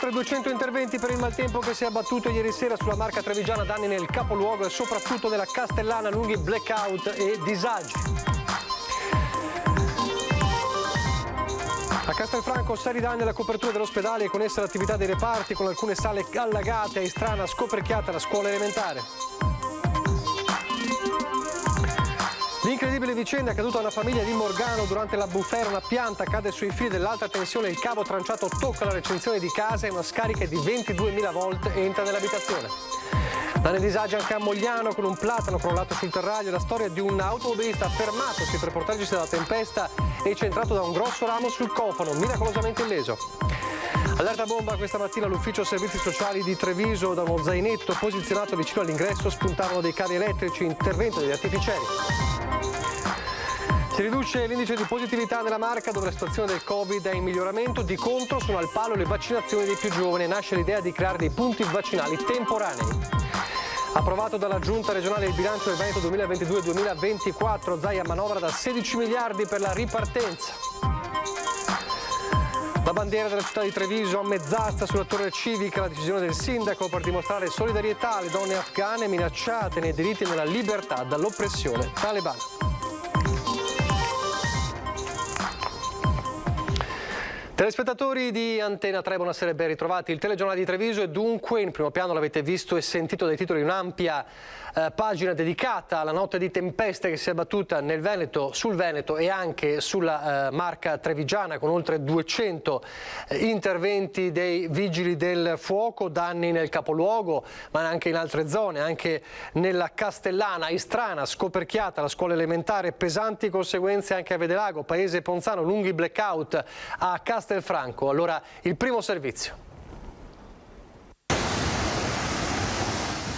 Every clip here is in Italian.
Oltre 200 interventi per il maltempo che si è abbattuto ieri sera sulla Marca trevigiana, danni nel capoluogo e soprattutto nella Castellana, lunghi blackout e disagi. A Castelfranco, seri danni alla copertura dell'ospedale e con essa l'attività dei reparti, con alcune sale allagate. A Istrana scoperchiata la scuola elementare. L'incredibile vicenda è accaduta a una famiglia di Morgano durante la bufera. Una pianta cade sui fili dell'alta tensione, il cavo tranciato tocca la recinzione di casa e una scarica di 22.000 volt entra nell'abitazione. Danni disagi anche a Mogliano con un platano crollato sul terraglio. La storia di un automobilista fermatosi per proteggersi dalla tempesta e centrato da un grosso ramo sul cofano, miracolosamente illeso. Allerta bomba questa mattina all'ufficio servizi sociali di Treviso. Da uno zainetto posizionato vicino all'ingresso spuntavano dei cavi elettrici, intervento degli artificieri. Si riduce l'indice di positività nella Marca, dove la situazione del Covid è in miglioramento. Di contro sono al palo le vaccinazioni dei più giovani. Nasce l'idea di creare dei punti vaccinali temporanei. Approvato dalla Giunta regionale il bilancio del Veneto 2022-2024, Zaia manovra da 16 miliardi per la ripartenza. La bandiera della città di Treviso a mezz'asta sulla torre civica, la decisione del sindaco per dimostrare solidarietà alle donne afghane minacciate nei diritti e nella libertà dall'oppressione talebana. Telespettatori di Antena 3, buonasera e ben ritrovati. Il telegiornale di Treviso è dunque in primo piano, l'avete visto e sentito dai titoli, un'ampia pagina dedicata alla notte di tempeste che si è abbattuta nel Veneto, sul Veneto e anche sulla Marca trevigiana, con oltre 200 interventi dei vigili del fuoco, danni nel capoluogo ma anche in altre zone, anche nella Castellana, Istrana, scoperchiata la scuola elementare, pesanti conseguenze anche a Vedelago, Paese Ponzano, lunghi blackout a Castelfranco. Allora, il primo servizio.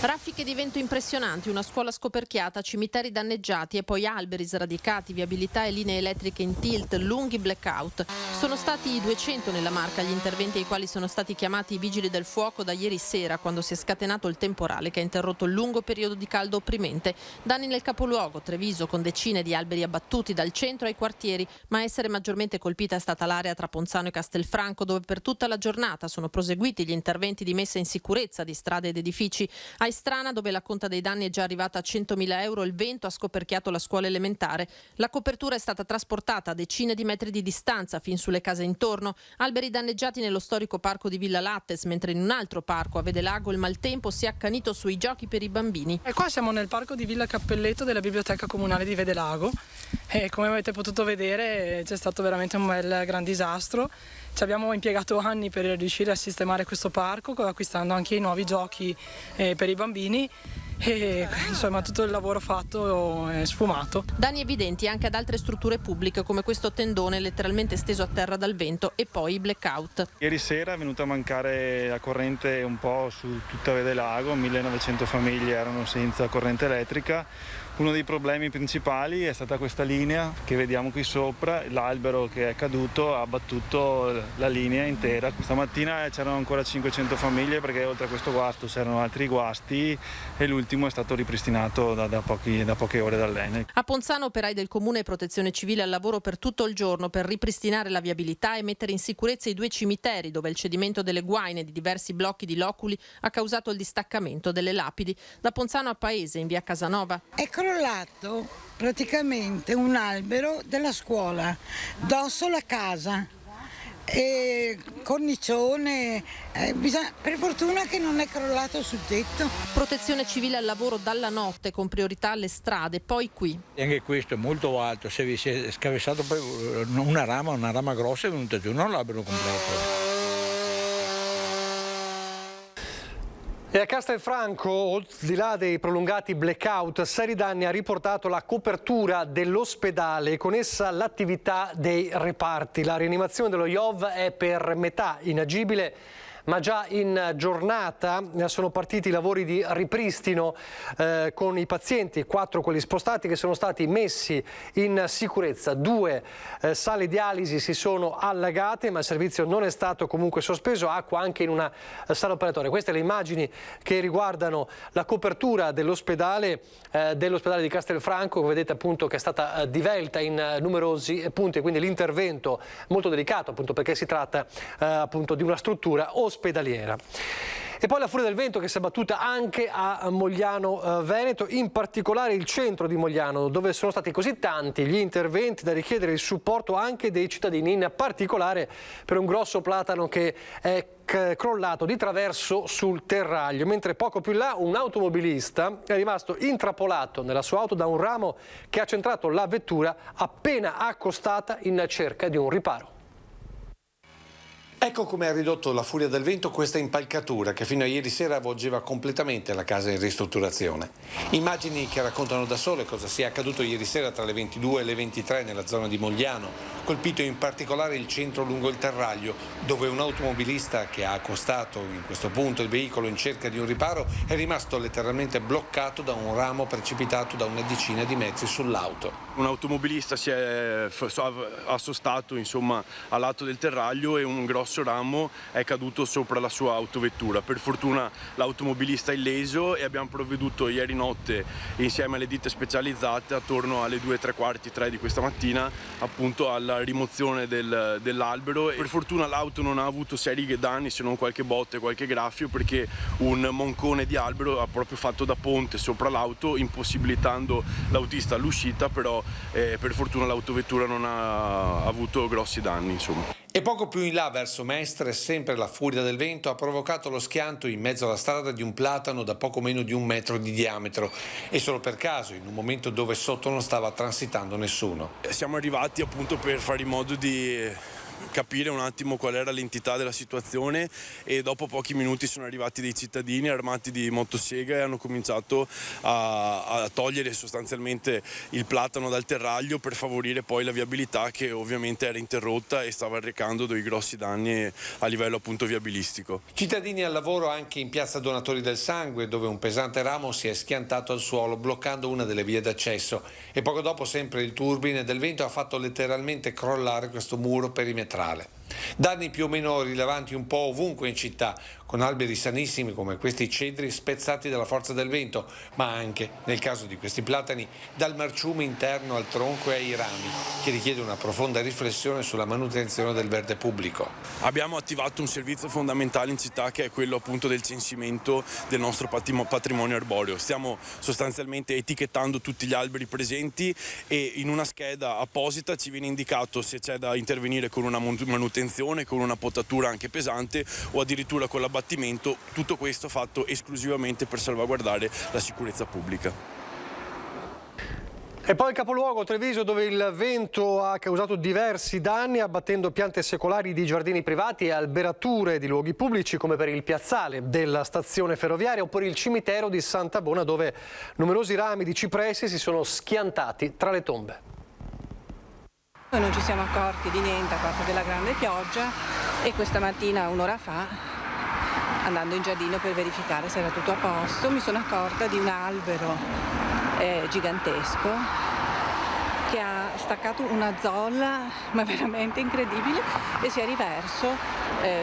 Raffiche di vento impressionanti, una scuola scoperchiata, cimiteri danneggiati e poi alberi sradicati, viabilità e linee elettriche in tilt, lunghi blackout. Sono stati 200 nella Marca gli interventi ai quali sono stati chiamati i vigili del fuoco da ieri sera, quando si è scatenato il temporale che ha interrotto il lungo periodo di caldo opprimente. Danni nel capoluogo, Treviso, con decine di alberi abbattuti dal centro ai quartieri, ma a essere maggiormente colpita è stata l'area tra Ponzano e Castelfranco, dove per tutta la giornata sono proseguiti gli interventi di messa in sicurezza di strade ed edifici. A Istrana, dove la conta dei danni è già arrivata a 100.000 euro, il vento ha scoperchiato la scuola elementare. La copertura è stata trasportata a decine di metri di distanza fin sulle case intorno. Alberi danneggiati nello storico parco di Villa Lattes, mentre in un altro parco a Vedelago il maltempo si è accanito sui giochi per i bambini. E qua siamo nel parco di Villa Cappelletto della Biblioteca Comunale di Vedelago e come avete potuto vedere c'è stato veramente un bel gran disastro. Ci abbiamo impiegato anni per riuscire a sistemare questo parco, acquistando anche i nuovi giochi per i bambini e insomma tutto il lavoro fatto è sfumato. Danni evidenti anche ad altre strutture pubbliche come questo tendone letteralmente steso a terra dal vento e poi i blackout. Ieri sera è venuta a mancare la corrente un po' su tutta Vedelago, 1900 famiglie erano senza corrente elettrica. Uno dei problemi principali è stata questa linea che vediamo qui sopra, l'albero che è caduto ha abbattuto la linea intera. Stamattina c'erano ancora 500 famiglie perché oltre a questo guasto c'erano altri guasti e l'ultimo è stato ripristinato da poche ore dall'Enel. A Ponzano operai del Comune e Protezione Civile al lavoro per tutto il giorno per ripristinare la viabilità e mettere in sicurezza i due cimiteri dove il cedimento delle guaine di diversi blocchi di loculi ha causato il distaccamento delle lapidi. Da Ponzano a Paese, in via Casanova. È crollato praticamente un albero della scuola, dosso la casa, e cornicione, per fortuna che non è crollato sul tetto. Protezione civile al lavoro dalla notte con priorità alle strade, poi qui. Anche questo è molto alto, se si è scavesato una rama grossa è venuta giù, non l'albero completo. E a Castelfranco, al di là dei prolungati blackout, seri danni ha riportato la copertura dell'ospedale e con essa l'attività dei reparti. La rianimazione dello IOV è per metà inagibile, ma già in giornata sono partiti i lavori di ripristino con i pazienti, 4 quelli spostati che sono stati messi in sicurezza. 2 sale dialisi si sono allagate, ma il servizio non è stato comunque sospeso, acqua anche in una sala operatoria. Queste le immagini che riguardano la copertura dell'ospedale di Castelfranco, vedete appunto che è stata divelta in numerosi punti, quindi l'intervento molto delicato appunto perché si tratta appunto di una struttura ospedaliera. E poi la furia del vento che si è battuta anche a Mogliano Veneto, in particolare il centro di Mogliano, dove sono stati così tanti gli interventi da richiedere il supporto anche dei cittadini, in particolare per un grosso platano che è crollato di traverso sul terraglio, mentre poco più in là un automobilista è rimasto intrappolato nella sua auto da un ramo che ha centrato la vettura appena accostata in cerca di un riparo. Ecco come ha ridotto la furia del vento questa impalcatura che fino a ieri sera avvolgeva completamente la casa in ristrutturazione. Immagini che raccontano da sole cosa sia accaduto ieri sera tra le 22 e le 23 nella zona di Mogliano, colpito in particolare il centro lungo il terraglio, dove un automobilista che ha accostato in questo punto il veicolo in cerca di un riparo è rimasto letteralmente bloccato da un ramo precipitato da una decina di metri sull'auto. Un automobilista si è assostato al lato del terraglio e un grosso ramo è caduto sopra la sua autovettura. Per fortuna l'automobilista è illeso e abbiamo provveduto ieri notte insieme alle ditte specializzate attorno alle 2:15, 3 di questa mattina appunto alla rimozione dell'albero. Per fortuna l'auto non ha avuto seri danni se non qualche botte, qualche graffio, perché un moncone di albero ha proprio fatto da ponte sopra l'auto, impossibilitando l'autista all'uscita, però per fortuna l'autovettura non ha avuto grossi danni, insomma. E poco più in là, verso Mestre, sempre la furia del vento ha provocato lo schianto in mezzo alla strada di un platano da poco meno di 1 metro di diametro, e solo per caso, in un momento dove sotto non stava transitando nessuno. Siamo arrivati appunto per fare in modo di capire un attimo qual era l'entità della situazione, e dopo pochi minuti sono arrivati dei cittadini armati di motosega e hanno cominciato a togliere sostanzialmente il platano dal terraglio per favorire poi la viabilità, che ovviamente era interrotta e stava arrecando dei grossi danni a livello appunto viabilistico. Cittadini al lavoro anche in piazza Donatori del Sangue, dove un pesante ramo si è schiantato al suolo bloccando una delle vie d'accesso, e poco dopo sempre il turbine del vento ha fatto letteralmente crollare questo muro perimetrale. Danni più o meno rilevanti un po' ovunque in città, con alberi sanissimi come questi cedri spezzati dalla forza del vento, ma anche, nel caso di questi platani, dal marciume interno al tronco e ai rami, che richiede una profonda riflessione sulla manutenzione del verde pubblico. Abbiamo attivato un servizio fondamentale in città, che è quello appunto del censimento del nostro patrimonio arboreo. Stiamo sostanzialmente etichettando tutti gli alberi presenti, e in una scheda apposita ci viene indicato se c'è da intervenire con una manutenzione, con una potatura anche pesante o addirittura con l'abbattimento, tutto questo fatto esclusivamente per salvaguardare la sicurezza pubblica. E poi il capoluogo Treviso, dove il vento ha causato diversi danni, abbattendo piante secolari di giardini privati e alberature di luoghi pubblici, come per il piazzale della stazione ferroviaria o per il cimitero di Santa Bona, dove numerosi rami di cipressi si sono schiantati tra le tombe. Noi non ci siamo accorti di niente a parte della grande pioggia, e questa mattina, un'ora fa, andando in giardino per verificare se era tutto a posto, mi sono accorta di un albero gigantesco che ha staccato una zolla, ma veramente incredibile, e si è riverso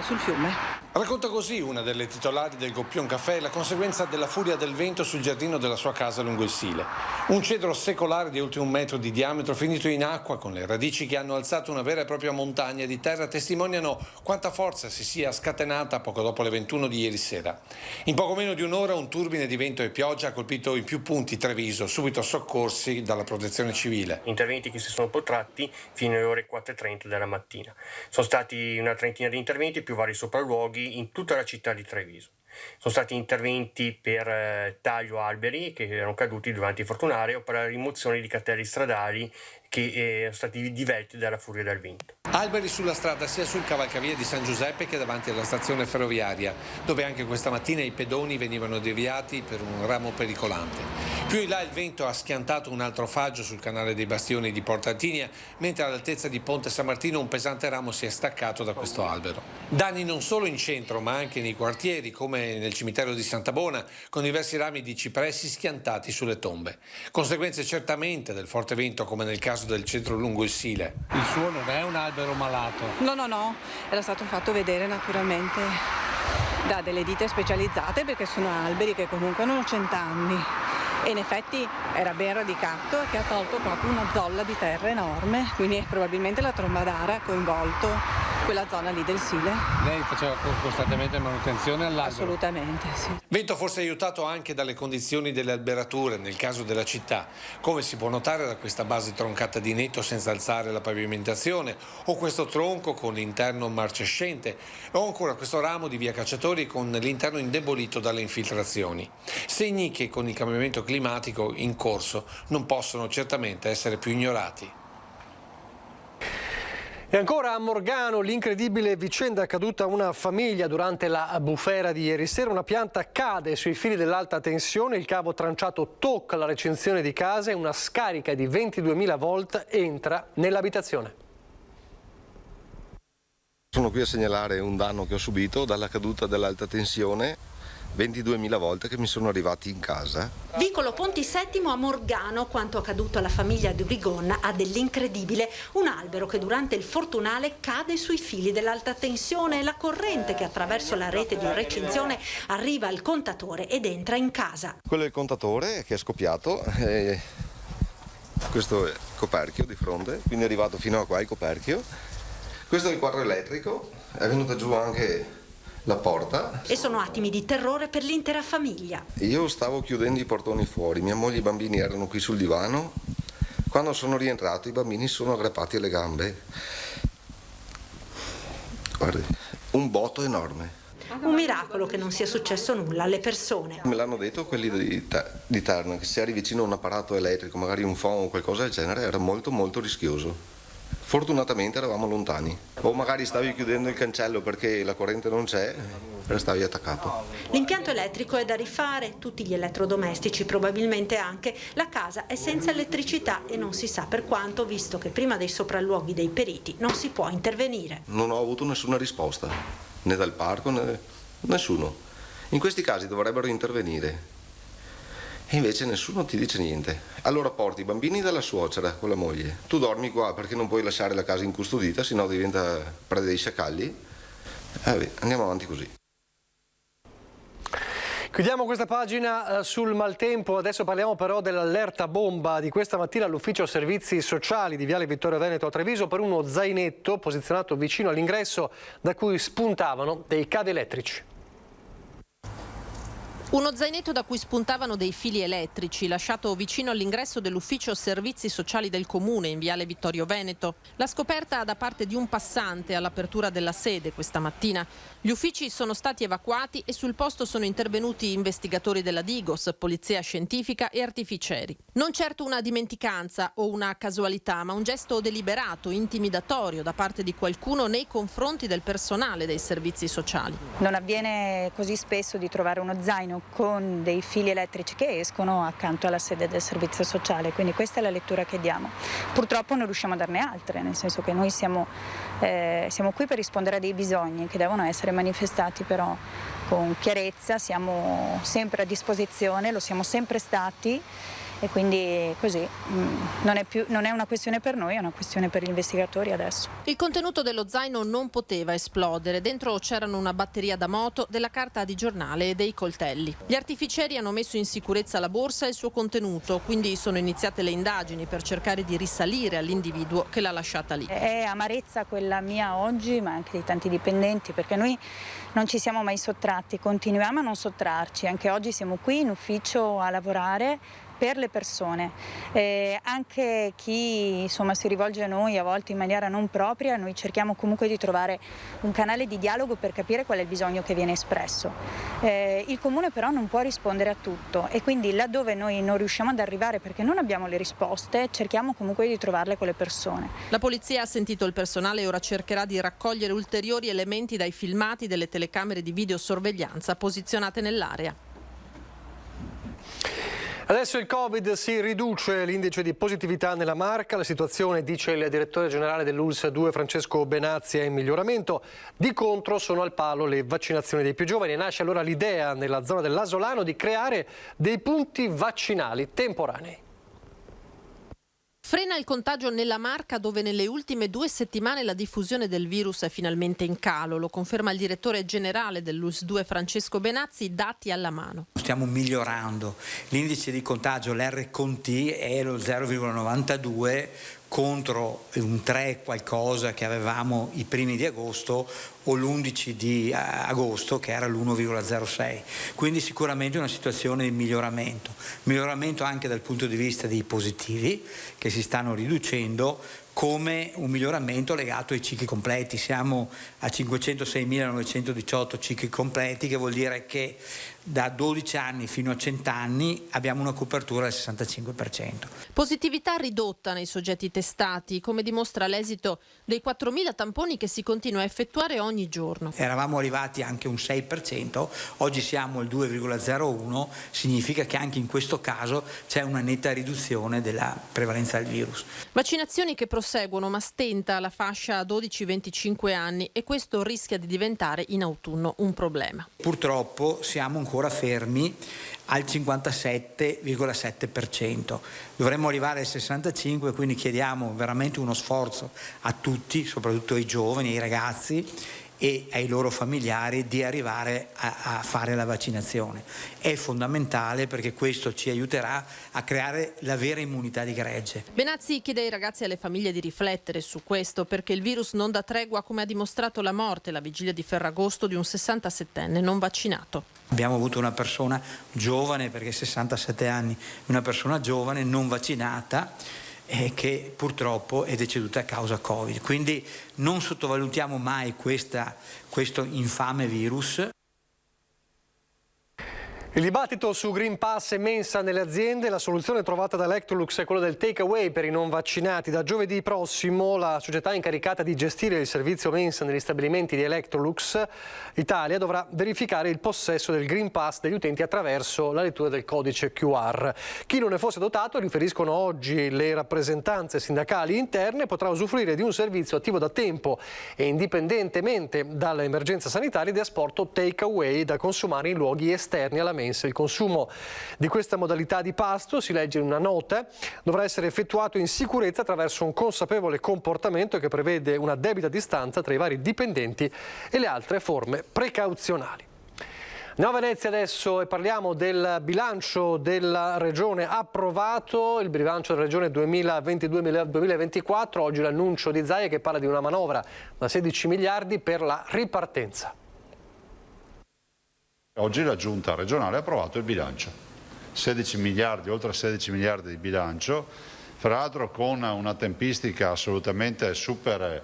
sul fiume. Racconta così una delle titolari del Goppion Caffè la conseguenza della furia del vento sul giardino della sua casa lungo il Sile. Un cedro secolare di oltre 1 metro di diametro finito in acqua, con le radici che hanno alzato una vera e propria montagna di terra, testimoniano quanta forza si sia scatenata poco dopo le 21 di ieri sera. In poco meno di un'ora un turbine di vento e pioggia ha colpito in più punti Treviso, subito soccorsi dalla protezione civile. Interventi che si sono protratti fino alle ore 4:30 della mattina. Sono stati una trentina di interventi, più vari sopralluoghi in tutta la città di Treviso. Sono stati interventi per taglio alberi che erano caduti durante il fortunare, o per la rimozione di cartelli stradali che erano stati divelti dalla furia del vento. Alberi sulla strada sia sul cavalcavia di San Giuseppe che davanti alla stazione ferroviaria, dove anche questa mattina i pedoni venivano deviati per un ramo pericolante. Più in là il vento ha schiantato un altro faggio sul canale dei Bastioni di Porta Artinia, mentre all'altezza di Ponte San Martino un pesante ramo si è staccato da questo albero. Danni non solo in centro ma anche nei quartieri, come nel cimitero di Santa Bona, con diversi rami di cipressi schiantati sulle tombe. Conseguenze certamente del forte vento, come nel caso del centro lungo il Sile. Il suo non è un albero malato? No, era stato fatto vedere naturalmente da delle ditte specializzate, perché sono alberi che comunque hanno 100 anni. E in effetti era ben radicato, e che ha tolto proprio una zolla di terra enorme, quindi probabilmente la tromba d'ara ha coinvolto quella zona lì del Sile. Lei faceva costantemente manutenzione all'albero? Assolutamente, sì. Vento forse aiutato anche dalle condizioni delle alberature, nel caso della città, come si può notare da questa base troncata di netto senza alzare la pavimentazione, o questo tronco con l'interno marcescente, o ancora questo ramo di via Cacciatori con l'interno indebolito dalle infiltrazioni. Segni che con il cambiamento climatico in corso non possono certamente essere più ignorati. E ancora a Morgano l'incredibile vicenda accaduta a una famiglia durante la bufera di ieri sera. Una pianta cade sui fili dell'alta tensione, il cavo tranciato tocca la recinzione di casa e una scarica di 22.000 volt entra nell'abitazione. Sono qui a segnalare un danno che ho subito dalla caduta dell'alta tensione. 22.000 volte che mi sono arrivati in casa. Vicolo Ponti VII a Morgano, quanto accaduto alla famiglia di Urigon ha dell'incredibile. Un albero che durante il fortunale cade sui fili dell'alta tensione e la corrente che attraverso la rete di recinzione arriva al contatore ed entra in casa. Quello è il contatore che è scoppiato, questo è il coperchio di fronte, quindi è arrivato fino a qua il coperchio. Questo è il quadro elettrico, è venuta giù anche la porta. E sono attimi di terrore per l'intera famiglia. Io stavo chiudendo i portoni fuori, mia moglie e i bambini erano qui sul divano. Quando sono rientrato i bambini sono aggrappati alle gambe. Guardi, un botto enorme. Un miracolo che non sia successo nulla alle persone. Me l'hanno detto quelli di Terna, che se eri vicino a un apparato elettrico, magari un phon o qualcosa del genere, era molto molto rischioso. Fortunatamente eravamo lontani, o magari stavi chiudendo il cancello perché la corrente non c'è e stavi attaccato. L'impianto elettrico è da rifare, tutti gli elettrodomestici probabilmente anche. La casa è senza elettricità e non si sa per quanto, visto che prima dei sopralluoghi dei periti non si può intervenire. Non ho avuto nessuna risposta, né dal parco né nessuno. In questi casi dovrebbero intervenire. E invece nessuno ti dice niente. Allora porti i bambini dalla suocera con la moglie. Tu dormi qua perché non puoi lasciare la casa incustodita, sennò diventa preda dei sciacalli. Andiamo avanti così. Chiudiamo questa pagina sul maltempo, adesso parliamo però dell'allerta bomba di questa mattina all'ufficio servizi sociali di Viale Vittorio Veneto a Treviso per uno zainetto posizionato vicino all'ingresso da cui spuntavano dei cavi elettrici. Uno zainetto da cui spuntavano dei fili elettrici, lasciato vicino all'ingresso dell'ufficio servizi sociali del comune in Viale Vittorio Veneto. La scoperta da parte di un passante all'apertura della sede questa mattina. Gli uffici sono stati evacuati e sul posto sono intervenuti investigatori della Digos, polizia scientifica e artificieri. Non certo una dimenticanza o una casualità, ma un gesto deliberato, intimidatorio da parte di qualcuno nei confronti del personale dei servizi sociali. Non avviene così spesso di trovare uno zaino con dei fili elettrici che escono accanto alla sede del servizio sociale, quindi questa è la lettura che diamo. Purtroppo non riusciamo a darne altre, nel senso che noi siamo qui per rispondere a dei bisogni che devono essere manifestati però con chiarezza, siamo sempre a disposizione, lo siamo sempre stati. E quindi così non è una questione per noi, è una questione per gli investigatori adesso. Il contenuto dello zaino non poteva esplodere. Dentro c'erano una batteria da moto, della carta di giornale e dei coltelli. Gli artificieri hanno messo in sicurezza la borsa e il suo contenuto, quindi sono iniziate le indagini per cercare di risalire all'individuo che l'ha lasciata lì. È amarezza quella mia oggi, ma anche di tanti dipendenti, perché noi non ci siamo mai sottratti, continuiamo a non sottrarci. Anche oggi siamo qui in ufficio a lavorare per le persone, anche chi si rivolge a noi a volte in maniera non propria, noi cerchiamo comunque di trovare un canale di dialogo per capire qual è il bisogno che viene espresso. Il comune però non può rispondere a tutto e quindi laddove noi non riusciamo ad arrivare perché non abbiamo le risposte, cerchiamo comunque di trovarle con le persone. La polizia ha sentito il personale e ora cercherà di raccogliere ulteriori elementi dai filmati delle telecamere di videosorveglianza posizionate nell'area. Adesso il Covid si riduce l'indice di positività nella Marca, la situazione, dice il direttore generale dell'ULSS 2 Francesco Benazzi, è in miglioramento. Di contro sono al palo le vaccinazioni dei più giovani e nasce allora l'idea nella zona dell'Asolano di creare dei punti vaccinali temporanei. Frena il contagio nella Marca dove nelle ultime 2 settimane la diffusione del virus è finalmente in calo, lo conferma il direttore generale dell'ULSS 2 Francesco Benazzi, dati alla mano. Stiamo migliorando, l'indice di contagio, l'R con T è lo 0,92 contro un 3 qualcosa che avevamo i primi di agosto o l'11 di agosto che era l'1,06, quindi sicuramente una situazione di miglioramento anche dal punto di vista dei positivi che si stanno riducendo, come un miglioramento legato ai cicli completi. Siamo a 506.918 cicli completi, che vuol dire che da 12 anni fino a 100 anni abbiamo una copertura del 65%. Positività ridotta nei soggetti testati, come dimostra l'esito dei 4.000 tamponi che si continua a effettuare ogni giorno. Eravamo arrivati anche a un 6%, oggi siamo al 2,01%, significa che anche in questo caso c'è una netta riduzione della prevalenza del virus. Vaccinazioni che proseguono, ma stenta la fascia 12-25 anni e questo rischia di diventare in autunno un problema. Purtroppo siamo ancora fermi al 57,7%. Dovremmo arrivare al 65%, quindi chiediamo veramente uno sforzo a tutti, soprattutto ai giovani, ai ragazzi e ai loro familiari, di arrivare a fare la vaccinazione. È fondamentale, perché questo ci aiuterà a creare la vera immunità di gregge. Benazzi chiede ai ragazzi e alle famiglie di riflettere su questo, perché il virus non dà tregua, come ha dimostrato la morte la vigilia di Ferragosto di un 67enne non vaccinato. Abbiamo avuto una persona giovane, perché 67 anni, una persona giovane non vaccinata, che purtroppo è deceduta a causa Covid. Quindi non sottovalutiamo mai questo infame virus. Il dibattito su Green Pass e mensa nelle aziende, la soluzione trovata da Electrolux è quella del take away per i non vaccinati. Da giovedì prossimo la società incaricata di gestire il servizio mensa negli stabilimenti di Electrolux Italia dovrà verificare il possesso del Green Pass degli utenti attraverso la lettura del codice QR. Chi non ne fosse dotato, riferiscono oggi le rappresentanze sindacali interne, potrà usufruire di un servizio attivo da tempo e indipendentemente dall'emergenza sanitaria di asporto take away da consumare in luoghi esterni alla mensa. Il consumo di questa modalità di pasto, si legge in una nota, dovrà essere effettuato in sicurezza attraverso un consapevole comportamento che prevede una debita distanza tra i vari dipendenti e le altre forme precauzionali. Andiamo a Venezia adesso e parliamo del bilancio della Regione approvato, il bilancio della Regione 2022-2024. Oggi l'annuncio di Zaia che parla di una manovra da 16 miliardi per la ripartenza. Oggi la Giunta regionale ha approvato il bilancio, 16 miliardi, oltre 16 miliardi di bilancio, fra l'altro con una tempistica assolutamente super,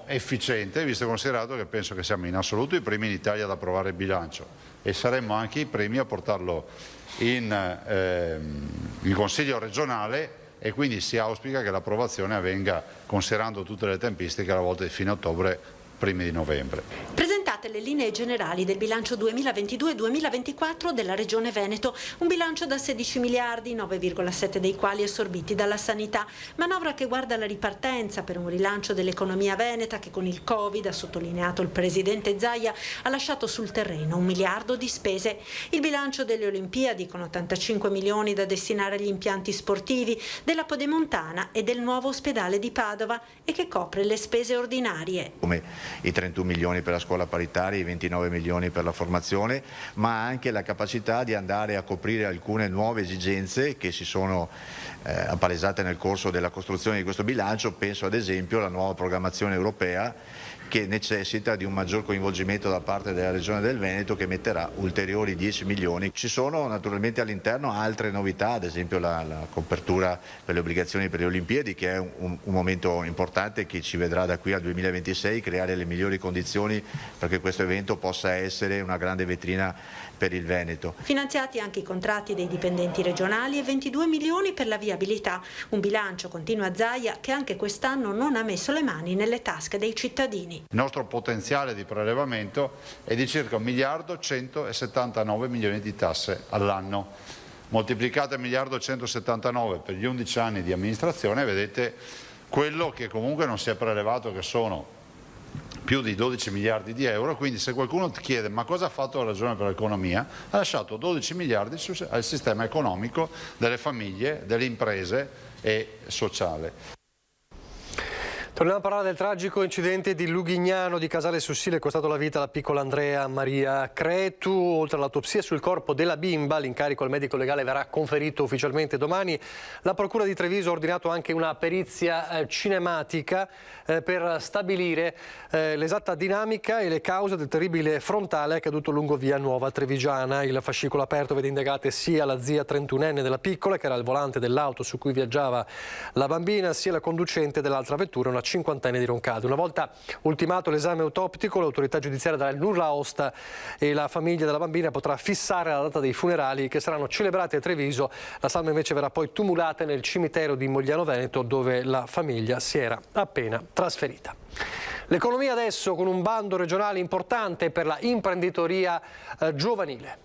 efficiente, visto e considerato che penso che siamo in assoluto i primi in Italia ad approvare il bilancio e saremmo anche i primi a portarlo in Consiglio regionale, e quindi si auspica che l'approvazione avvenga considerando tutte le tempistiche alla volta di fine ottobre, primi di novembre. Presentate le linee generali del bilancio 2022-2024 della Regione Veneto, un bilancio da 16 miliardi, 9,7 dei quali assorbiti dalla sanità, manovra che guarda alla ripartenza per un rilancio dell'economia veneta che con il Covid, ha sottolineato il presidente Zaia, ha lasciato sul terreno 1 miliardo di spese. Il bilancio delle Olimpiadi con 85 milioni da destinare agli impianti sportivi, della Pedemontana e del nuovo ospedale di Padova e che copre le spese ordinarie. Come i 31 milioni per la scuola paritaria, i 29 milioni per la formazione, ma anche la capacità di andare a coprire alcune nuove esigenze che si sono appalesate nel corso della costruzione di questo bilancio. Penso ad esempio alla nuova programmazione europea, che necessita di un maggior coinvolgimento da parte della Regione del Veneto, che metterà ulteriori 10 milioni. Ci sono naturalmente all'interno altre novità, ad esempio la copertura per le obbligazioni per le Olimpiadi, che è un momento importante che ci vedrà da qui al 2026 creare le migliori condizioni perché questo evento possa essere una grande vetrina per il Veneto. Finanziati anche i contratti dei dipendenti regionali e 22 milioni per la viabilità. Un bilancio, continua Zaia, che anche quest'anno non ha messo le mani nelle tasche dei cittadini. Il nostro potenziale di prelevamento è di circa 1 miliardo 179 milioni di tasse all'anno. Moltiplicate 1 miliardo 179 per gli 11 anni di amministrazione, vedete quello che comunque non si è prelevato, che sono più di 12 miliardi di euro. Quindi se qualcuno ti chiede ma cosa ha fatto la Regione per l'economia, ha lasciato 12 miliardi al sistema economico delle famiglie, delle imprese e sociale. Torniamo a parlare del tragico incidente di Lughignano di Casale Sussile, è costato la vita alla piccola Andrea Maria Cretu. Oltre all'autopsia sul corpo della bimba, l'incarico al medico legale verrà conferito ufficialmente domani. La Procura di Treviso ha ordinato anche una perizia cinematica per stabilire l'esatta dinamica e le cause del terribile frontale accaduto lungo via Nuova Trevigiana. Il fascicolo aperto vede indagate sia la zia 31enne della piccola, che era al volante dell'auto su cui viaggiava la bambina, sia la conducente dell'altra vettura, una cinquantenne di Roncade. Una volta ultimato l'esame autoptico, l'autorità giudiziaria darà il nulla osta e la famiglia della bambina potrà fissare la data dei funerali che saranno celebrati a Treviso. La salma invece verrà poi tumulata nel cimitero di Mogliano Veneto, dove la famiglia si era appena trasferita. L'economia adesso, con un bando regionale importante per la imprenditoria giovanile.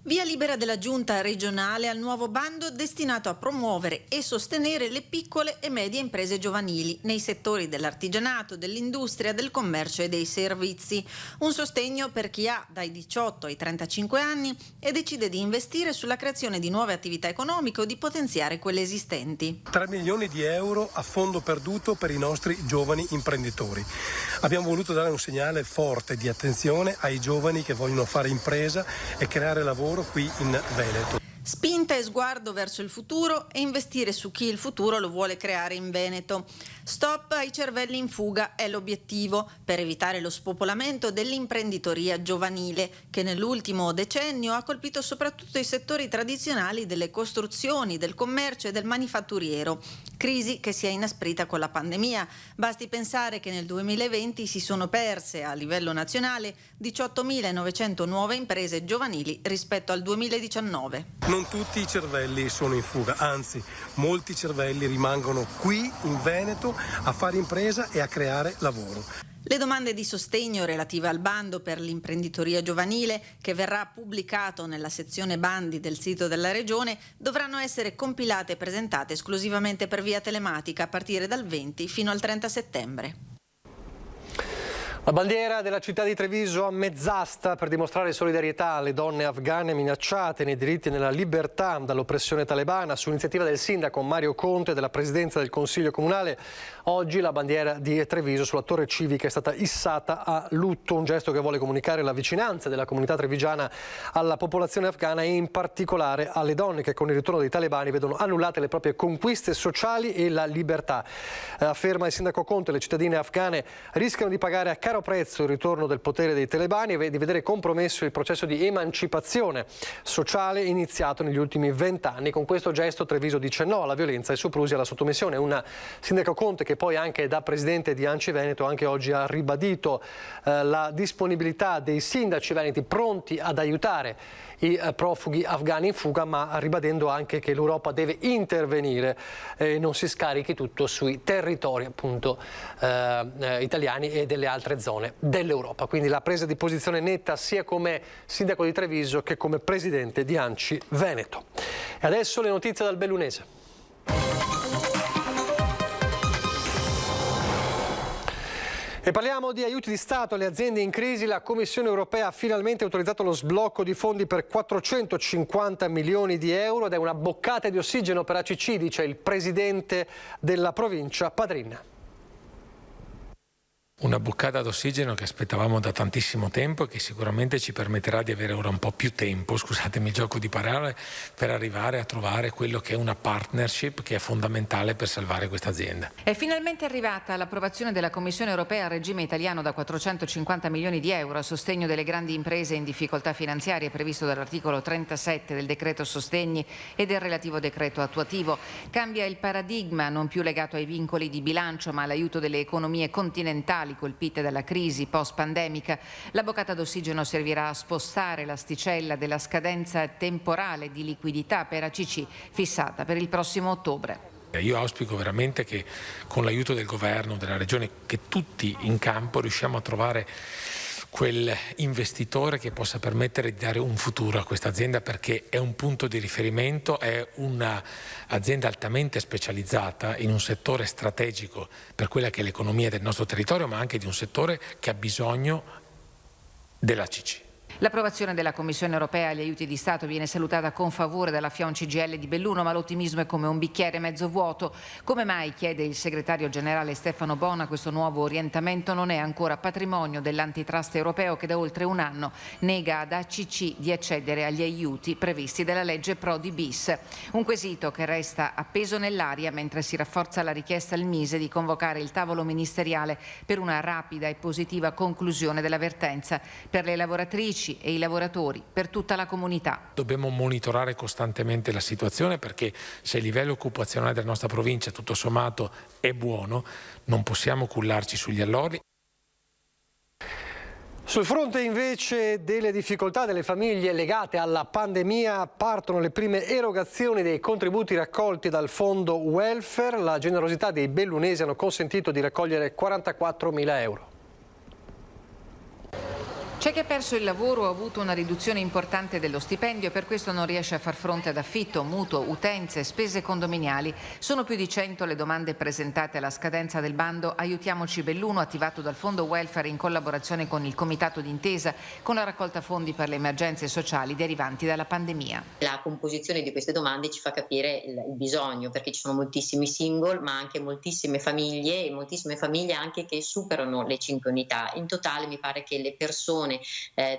Via libera della Giunta regionale al nuovo bando destinato a promuovere e sostenere le piccole e medie imprese giovanili nei settori dell'artigianato, dell'industria, del commercio e dei servizi. Un sostegno per chi ha dai 18 ai 35 anni e decide di investire sulla creazione di nuove attività economiche o di potenziare quelle esistenti. 3 milioni di euro a fondo perduto per i nostri giovani imprenditori. Abbiamo voluto dare un segnale forte di attenzione ai giovani che vogliono fare impresa e creare lavoro qui in Veneto. Spinta e sguardo verso il futuro e investire su chi il futuro lo vuole creare in Veneto. Stop ai cervelli in fuga è l'obiettivo per evitare lo spopolamento dell'imprenditoria giovanile che nell'ultimo decennio ha colpito soprattutto i settori tradizionali delle costruzioni, del commercio e del manifatturiero. Crisi che si è inasprita con la pandemia. Basti pensare che nel 2020 si sono perse a livello nazionale 18.900 nuove imprese giovanili rispetto al 2019. Non tutti i cervelli sono in fuga, anzi molti cervelli rimangono qui in Veneto a fare impresa e a creare lavoro. Le domande di sostegno relative al bando per l'imprenditoria giovanile, che verrà pubblicato nella sezione bandi del sito della Regione, dovranno essere compilate e presentate esclusivamente per via telematica a partire dal 20 fino al 30 settembre. La bandiera della città di Treviso a mezz'asta per dimostrare solidarietà alle donne afghane minacciate nei diritti e nella libertà dall'oppressione talebana. Su iniziativa del sindaco Mario Conte e della presidenza del Consiglio Comunale, oggi la bandiera di Treviso sulla torre civica è stata issata a lutto, un gesto che vuole comunicare la vicinanza della comunità trevigiana alla popolazione afghana e in particolare alle donne che con il ritorno dei talebani vedono annullate le proprie conquiste sociali e la libertà. Afferma il sindaco Conte, le cittadine afghane rischiano di pagare a caro prezzo il ritorno del potere dei talebani e di vedere compromesso il processo di emancipazione sociale iniziato negli ultimi 20 anni. Con questo gesto Treviso dice no alla violenza e soprusi alla sottomissione. Un sindaco Conte che poi anche da presidente di ANCI Veneto anche oggi ha ribadito la disponibilità dei sindaci veneti pronti ad aiutare i profughi afghani in fuga, ma ribadendo anche che l'Europa deve intervenire e non si scarichi tutto sui territori appunto italiani e delle altre zone dell'Europa. Quindi la presa di posizione netta sia come sindaco di Treviso che come presidente di ANCI Veneto. E adesso le notizie dal Bellunese. E parliamo di aiuti di Stato alle aziende in crisi. La Commissione europea ha finalmente autorizzato lo sblocco di fondi per 450 milioni di euro ed è una boccata di ossigeno per ACC, dice il presidente della provincia Padrin. Una boccata d'ossigeno che aspettavamo da tantissimo tempo e che sicuramente ci permetterà di avere ora un po' più tempo, scusatemi il gioco di parole, per arrivare a trovare quello che è una partnership che è fondamentale per salvare questa azienda. È finalmente arrivata l'approvazione della Commissione europea al regime italiano da 450 milioni di euro a sostegno delle grandi imprese in difficoltà finanziarie previsto dall'articolo 37 del decreto sostegni e del relativo decreto attuativo. Cambia il paradigma, non più legato ai vincoli di bilancio ma all'aiuto delle economie continentali colpite dalla crisi post-pandemica. La boccata d'ossigeno servirà a spostare l'asticella della scadenza temporale di liquidità per ACC fissata per il prossimo ottobre. Io auspico veramente che con l'aiuto del governo, della regione, che tutti in campo riusciamo a trovare quel investitore che possa permettere di dare un futuro a questa azienda, perché è un punto di riferimento, è un'azienda altamente specializzata in un settore strategico per quella che è l'economia del nostro territorio, ma anche di un settore che ha bisogno dell'ACC. L'approvazione della Commissione europea agli aiuti di Stato viene salutata con favore dalla FIOM CGIL di Belluno, ma l'ottimismo è come un bicchiere mezzo vuoto. Come mai, chiede il segretario generale Stefano Bona, questo nuovo orientamento non è ancora patrimonio dell'antitrust europeo che da oltre un anno nega ad ACC di accedere agli aiuti previsti dalla legge Prodi bis. Un quesito che resta appeso nell'aria mentre si rafforza la richiesta al Mise di convocare il tavolo ministeriale per una rapida e positiva conclusione della vertenza per le lavoratrici e i lavoratori, per tutta la comunità. Dobbiamo monitorare costantemente la situazione, perché se il livello occupazionale della nostra provincia tutto sommato è buono, non possiamo cullarci sugli allori. Sul fronte invece delle difficoltà delle famiglie legate alla pandemia partono le prime erogazioni dei contributi raccolti dal fondo welfare. La generosità dei bellunesi hanno consentito di raccogliere 44.000 euro. C'è chi ha perso il lavoro o ha avuto una riduzione importante dello stipendio e per questo non riesce a far fronte ad affitto, mutuo, utenze, spese condominiali. Sono più di 100 le domande presentate alla scadenza del bando Aiutiamoci Belluno, attivato dal Fondo Welfare in collaborazione con il Comitato d'Intesa, con la raccolta fondi per le emergenze sociali derivanti dalla pandemia. La composizione di queste domande ci fa capire il bisogno, perché ci sono moltissimi single, ma anche moltissime famiglie e moltissime famiglie anche che superano le 5 unità. In totale mi pare che le persone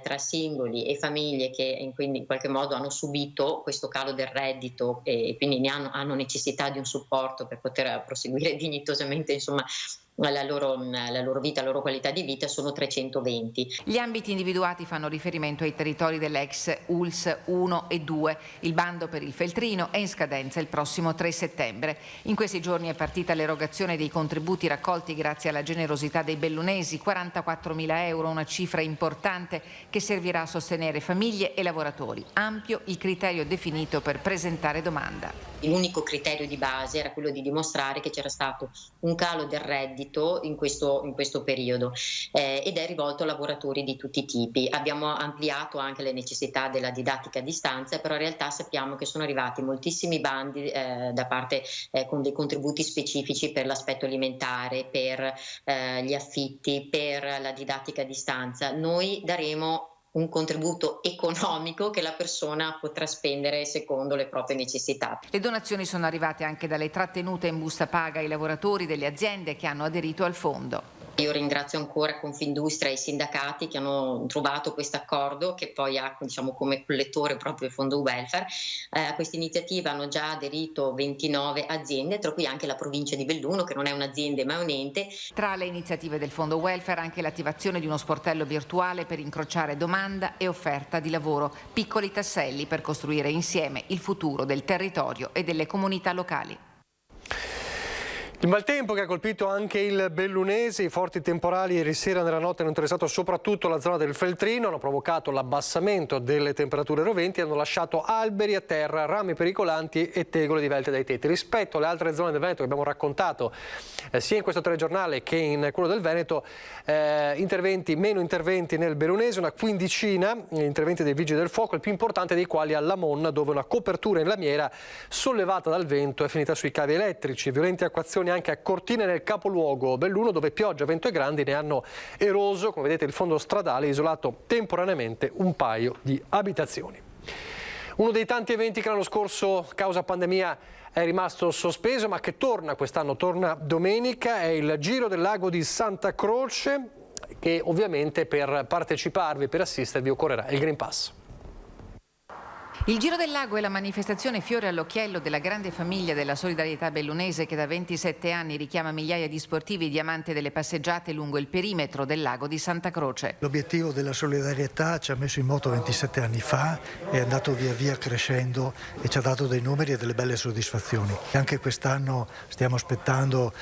tra singoli e famiglie che quindi in qualche modo hanno subito questo calo del reddito e quindi hanno necessità di un supporto per poter proseguire dignitosamente, insomma, la loro vita, la loro qualità di vita, sono 320. Gli ambiti individuati fanno riferimento ai territori dell'ex ULS 1 e 2. Il bando per il Feltrino è in scadenza il prossimo 3 settembre. In questi giorni è partita l'erogazione dei contributi raccolti grazie alla generosità dei bellunesi, 44.000 euro, una cifra importante che servirà a sostenere famiglie e lavoratori. Ampio il criterio definito per presentare domanda. L'unico criterio di base era quello di dimostrare che c'era stato un calo del reddito in questo periodo ed è rivolto a lavoratori di tutti i tipi. Abbiamo ampliato anche le necessità della didattica a distanza, però in realtà sappiamo che sono arrivati moltissimi bandi da parte con dei contributi specifici per l'aspetto alimentare, per gli affitti, per la didattica a distanza. Noi daremo un contributo economico che la persona potrà spendere secondo le proprie necessità. Le donazioni sono arrivate anche dalle trattenute in busta paga ai lavoratori delle aziende che hanno aderito al fondo. Io ringrazio ancora Confindustria e i sindacati che hanno trovato questo accordo che poi ha, diciamo, come collettore proprio il fondo welfare. A questa iniziativa hanno già aderito 29 aziende, tra cui anche la provincia di Belluno, che non è un'azienda ma è un ente. Tra le iniziative del fondo welfare anche l'attivazione di uno sportello virtuale per incrociare domanda e offerta di lavoro, piccoli tasselli per costruire insieme il futuro del territorio e delle comunità locali. Il maltempo che ha colpito anche il bellunese, i forti temporali ieri sera nella notte hanno interessato soprattutto la zona del Feltrino, hanno provocato l'abbassamento delle temperature roventi e hanno lasciato alberi a terra, rami pericolanti e tegole divelte dai tetti. Rispetto alle altre zone del Veneto che abbiamo raccontato sia in questo telegiornale che in quello del Veneto, meno interventi nel bellunese, una quindicina interventi dei vigili del fuoco, il più importante dei quali a Lamon, dove una copertura in lamiera sollevata dal vento è finita sui cavi elettrici. Violenti acquazioni anche a Cortina nel capoluogo Belluno, dove pioggia, vento e grandi ne hanno eroso, come vedete, il fondo stradale e isolato temporaneamente un paio di abitazioni. Uno dei tanti eventi che l'anno scorso, causa pandemia, è rimasto sospeso ma che quest'anno torna domenica, è il Giro del Lago di Santa Croce, che ovviamente per parteciparvi, per assistervi occorrerà il Green Pass. Il Giro del Lago è la manifestazione fiore all'occhiello della grande famiglia della solidarietà bellunese che da 27 anni richiama migliaia di sportivi diamanti delle passeggiate lungo il perimetro del lago di Santa Croce. L'obiettivo della solidarietà ci ha messo in moto 27 anni fa, è andato via via crescendo e ci ha dato dei numeri e delle belle soddisfazioni. Anche quest'anno stiamo aspettando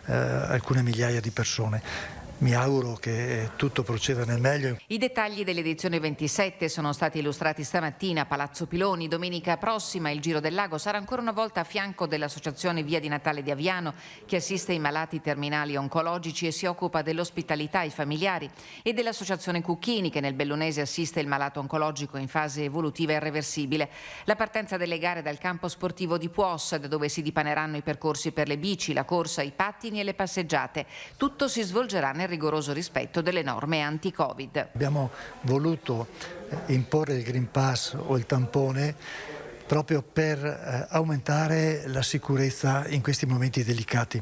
alcune migliaia di persone. Mi auguro che tutto proceda nel meglio. I dettagli dell'edizione 27 sono stati illustrati stamattina a Palazzo Piloni. Domenica prossima il Giro del Lago sarà ancora una volta a fianco dell'Associazione Via di Natale di Aviano, che assiste i malati terminali oncologici e si occupa dell'ospitalità ai familiari, e dell'Associazione Cucchini, che nel bellunese assiste il malato oncologico in fase evolutiva irreversibile. La partenza delle gare dal campo sportivo di Puos, da dove si dipaneranno i percorsi per le bici, la corsa, i pattini e le passeggiate. Tutto si svolgerà nel nel rigoroso rispetto delle norme anti-Covid. Abbiamo voluto imporre il Green Pass o il tampone proprio per aumentare la sicurezza in questi momenti delicati,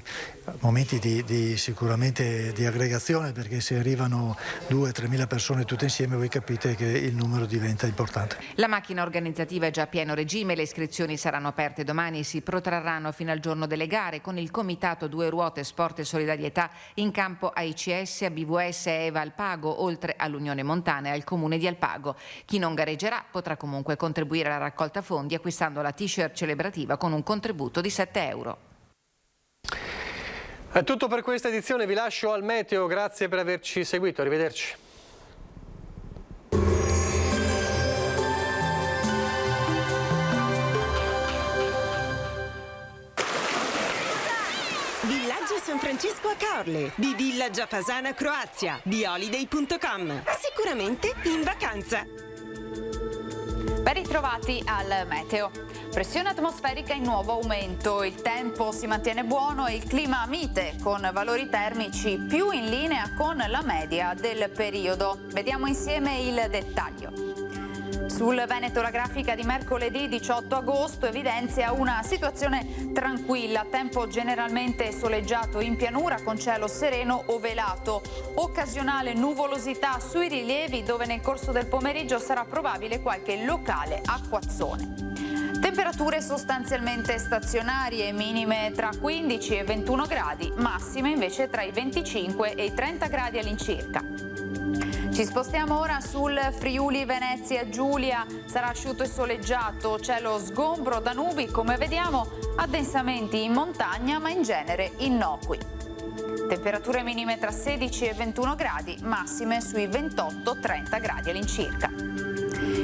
momenti sicuramente di aggregazione, perché se arrivano 2.000-3.000 persone tutte insieme voi capite che il numero diventa importante. La macchina organizzativa è già a pieno regime, le iscrizioni saranno aperte domani e si protrarranno fino al giorno delle gare con il Comitato Due Ruote Sport e Solidarietà in campo a ICS, a BVS e EVA Alpago, oltre all'Unione Montana e al Comune di Alpago. Chi non gareggerà potrà comunque contribuire alla raccolta fondi acquistando la t-shirt celebrativa con un contributo di €7. È tutto per questa edizione, vi lascio al meteo, grazie per averci seguito, arrivederci. Villaggio San Francesco a Caorle, di Villa Giapasana Croazia, di Holiday.com. Sicuramente in vacanza. Ben ritrovati al meteo. Pressione atmosferica in nuovo aumento, il tempo si mantiene buono e il clima mite con valori termici più in linea con la media del periodo. Vediamo insieme il dettaglio. Sul Veneto la grafica di mercoledì 18 agosto evidenzia una situazione tranquilla, tempo generalmente soleggiato in pianura con cielo sereno o velato, occasionale nuvolosità sui rilievi dove nel corso del pomeriggio sarà probabile qualche locale acquazzone. Temperature sostanzialmente stazionarie, minime tra 15 e 21 gradi, massime invece tra i 25 e i 30 gradi all'incirca. Ci spostiamo ora sul Friuli Venezia Giulia, sarà asciutto e soleggiato, cielo sgombro da nubi come vediamo, addensamenti in montagna ma in genere innocui. Temperature minime tra 16 e 21 gradi, massime sui 28-30 gradi all'incirca.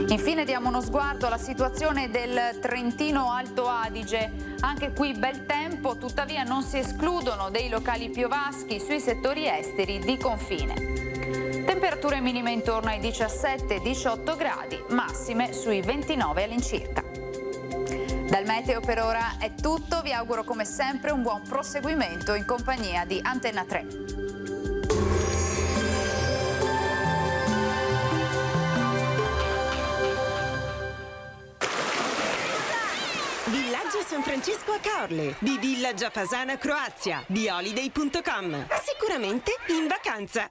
Infine diamo uno sguardo alla situazione del Trentino Alto Adige. Anche qui bel tempo, tuttavia non si escludono dei locali piovaschi sui settori esteri di confine. Temperature minime intorno ai 17-18 gradi, massime sui 29 all'incirca. Dal meteo per ora è tutto, vi auguro come sempre un buon proseguimento in compagnia di Antenna 3. Villaggio San Francesco a Caorle, di Villa Giapasana Croazia, di Holiday.com. Sicuramente in vacanza.